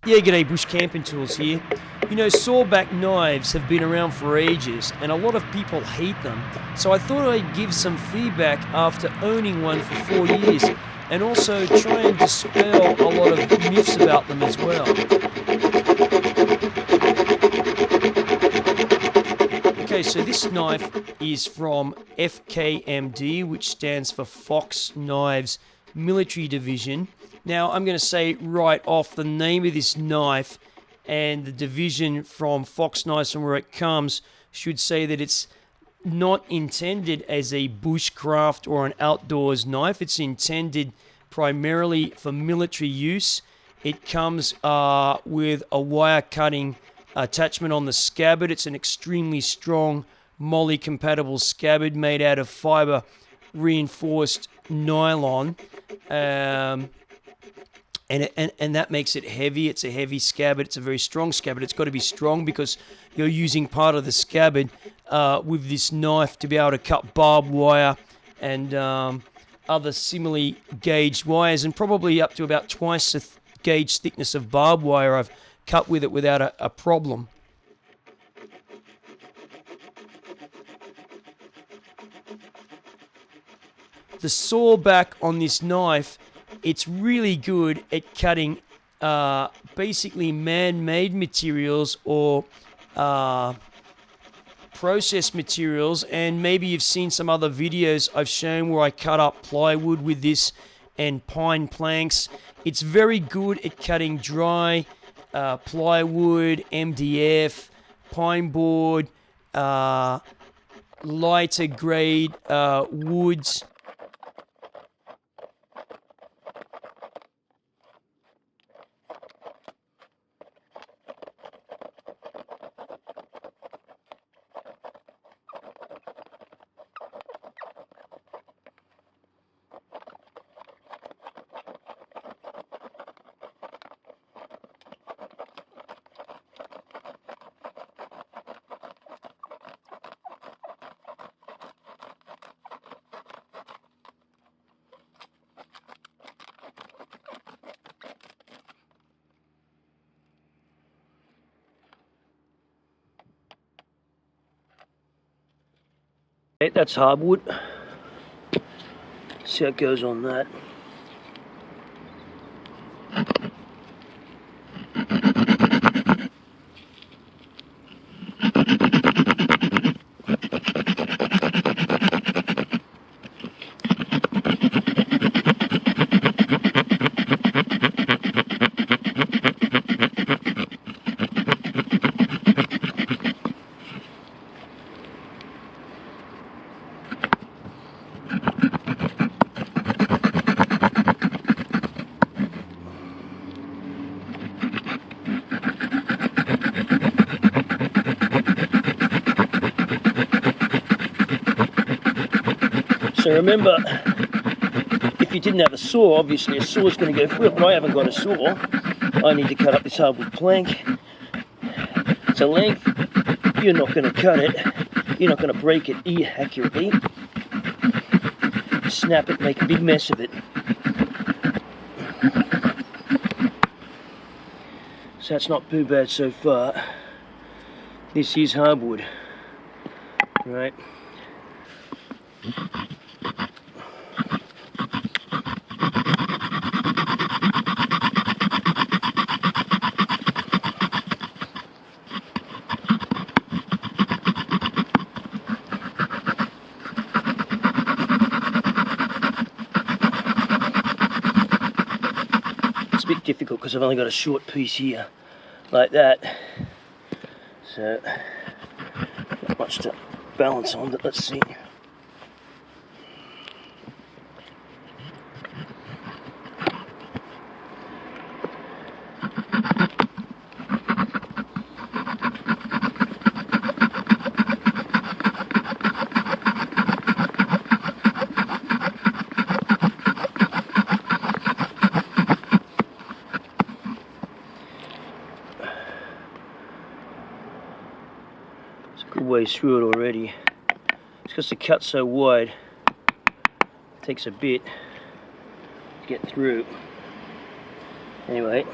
Yeah, g'day, Bush Camping Tools here. You know, sawback knives have been around for ages and a lot of people hate them. So I thought I'd give some feedback after owning one for 4 years and also try and dispel a lot of myths about them as well. Okay, so this knife is from FKMD, which stands for Fox Knives Military Division. Now, I'm going to say right off the name of this knife and the division from Fox Knives and where it comes should say that it's not intended as a bushcraft or an outdoors knife. It's intended primarily for military use. It comes with a wire cutting attachment on the scabbard. It's an extremely strong MOLLE compatible scabbard made out of fiber reinforced nylon. And that makes it heavy. It's a heavy scabbard. It's a very strong scabbard. It's got to be strong because you're using part of the scabbard with this knife to be able to cut barbed wire and other similarly gauged wires, and probably up to about twice the gauge thickness of barbed wire I've cut with it without a problem. The saw back on this knife, it's really good at cutting basically man-made materials or processed materials, and maybe you've seen some other videos I've shown where I cut up plywood with this and pine planks. It's very good at cutting dry plywood, MDF, pine board, lighter grade woods. That's hardwood. See how it goes on that. So remember, if you didn't have a saw, obviously a saw is going to go through it, but I haven't got a saw. I need to cut up this hardwood plank. It's a length. You're not going to cut it. You're not going to break it accurately. Snap it, make a big mess of it. So that's not too bad so far. This is hardwood, right? It's a bit difficult because I've only got a short piece here, like that. So, not much to balance on, but let's see. Good ways through it already. It's because the cut's so wide, it takes a bit to get through. Anyway,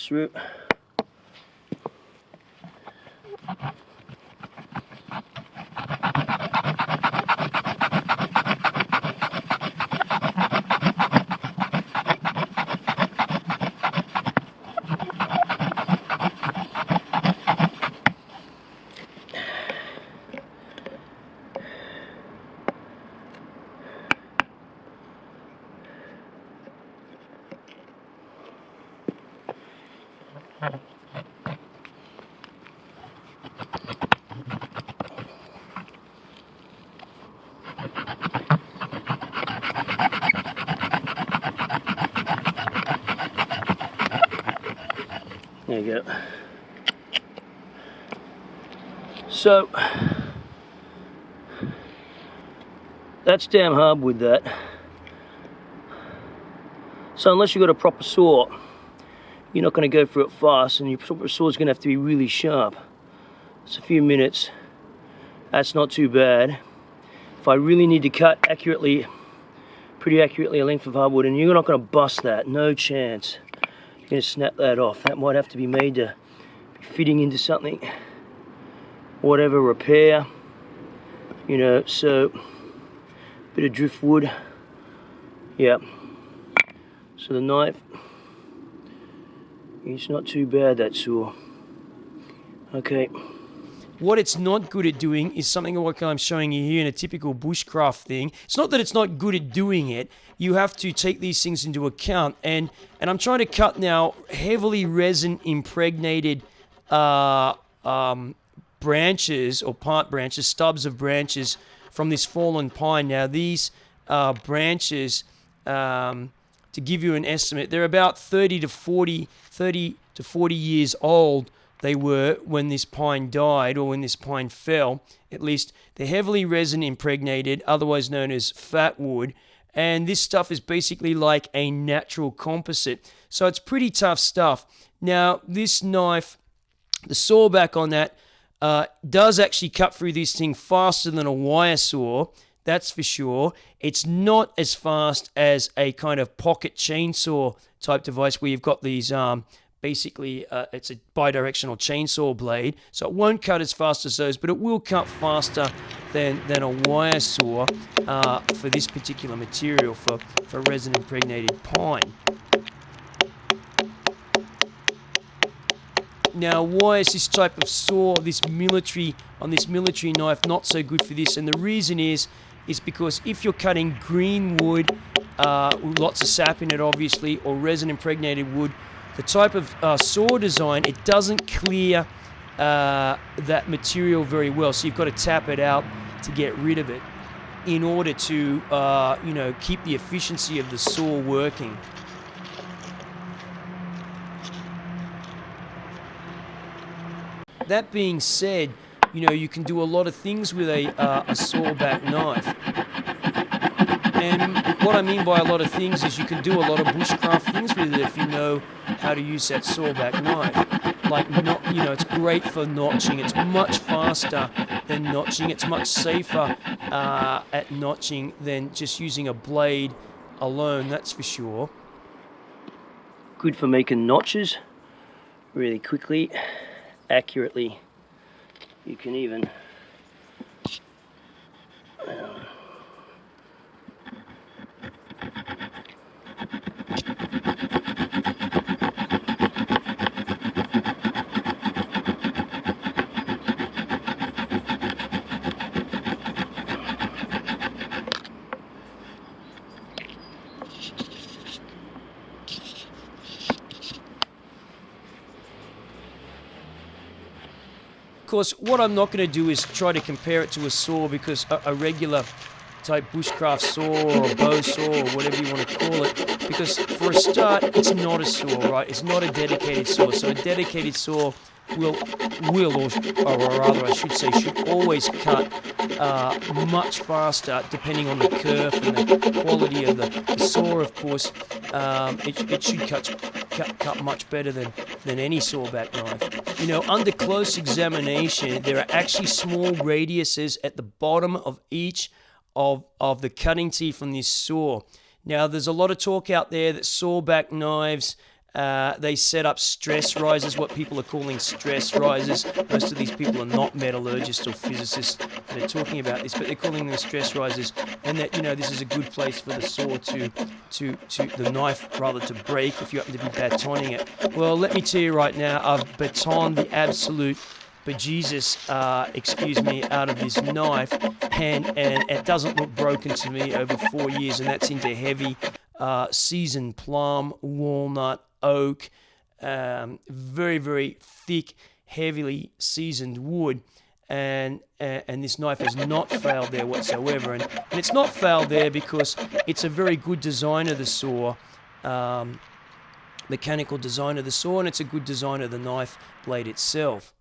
through. There you go. So that's damn hardwood, that. So unless you've got a proper saw, you're not going to go for it fast, and your proper saw is going to have to be really sharp. It's a few minutes. That's not too bad. If I really need to cut accurately, pretty accurately, a length of hardwood, and you're not going to bust that, no chance. You're going to snap that off. That might have to be made to be fitting into something, whatever, repair, you know. So bit of driftwood, yeah. So the knife, it's not too bad, that saw. Okay. What it's not good at doing is something like I'm showing you here in a typical bushcraft thing. It's not that it's not good at doing it. You have to take these things into account. And I'm trying to cut now heavily resin impregnated branches or part branches, stubs of branches from this fallen pine. Now these branches, to give you an estimate, they're about 30 to 40 years old. They were when this pine died, or when this pine fell. At least they're heavily resin impregnated, otherwise known as fat wood. And this stuff is basically like a natural composite. So it's pretty tough stuff. Now, this knife, the saw back on that, does actually cut through this thing faster than a wire saw. That's for sure. It's not as fast as a kind of pocket chainsaw type device where you've got these... basically, it's a bidirectional chainsaw blade, so it won't cut as fast as those, but it will cut faster than a wire saw for this particular material, for resin impregnated pine. Now, why is this type of saw, this military knife, not so good for this? And the reason is because if you're cutting green wood, with lots of sap in it, obviously, or resin impregnated wood, the type of saw design, it doesn't clear that material very well. So you've got to tap it out to get rid of it in order to, you know, keep the efficiency of the saw working. That being said, you know, you can do a lot of things with a sawback knife. And what I mean by a lot of things is you can do a lot of bushcraft things with it if you know how to use that sawback knife. Like, you know, it's great for notching. It's much faster than notching. It's much safer at notching than just using a blade alone, that's for sure. Good for making notches really quickly, accurately. You can even... Of course, what I'm not going to do is try to compare it to a saw, because a regular type bushcraft saw or a bow saw or whatever you want to call it, because for a start, it's not a saw, right? It's not a dedicated saw. So a dedicated saw will or rather I should say, should always cut much faster depending on the kerf and the quality of the saw, of course. It should cut much better than any sawback knife. You know, under close examination, there are actually small radiuses at the bottom of each of the cutting teeth from this saw. Now, there's a lot of talk out there that sawback knives They set up stress risers, what people are calling stress risers. Most of these people are not metallurgists or physicists that are talking about this, but they're calling them stress risers. And that, this is a good place for the saw to the knife rather to break if you happen to be batoning it. Well, let me tell you right now, I've batoned the absolute bejesus, out of this knife, and it doesn't look broken to me over 4 years, and that's into heavy seasoned plum, walnut, oak, very, very thick, heavily seasoned wood, and this knife has not failed there whatsoever, and it's not failed there because it's a very good design of the saw, mechanical design of the saw, and it's a good design of the knife blade itself.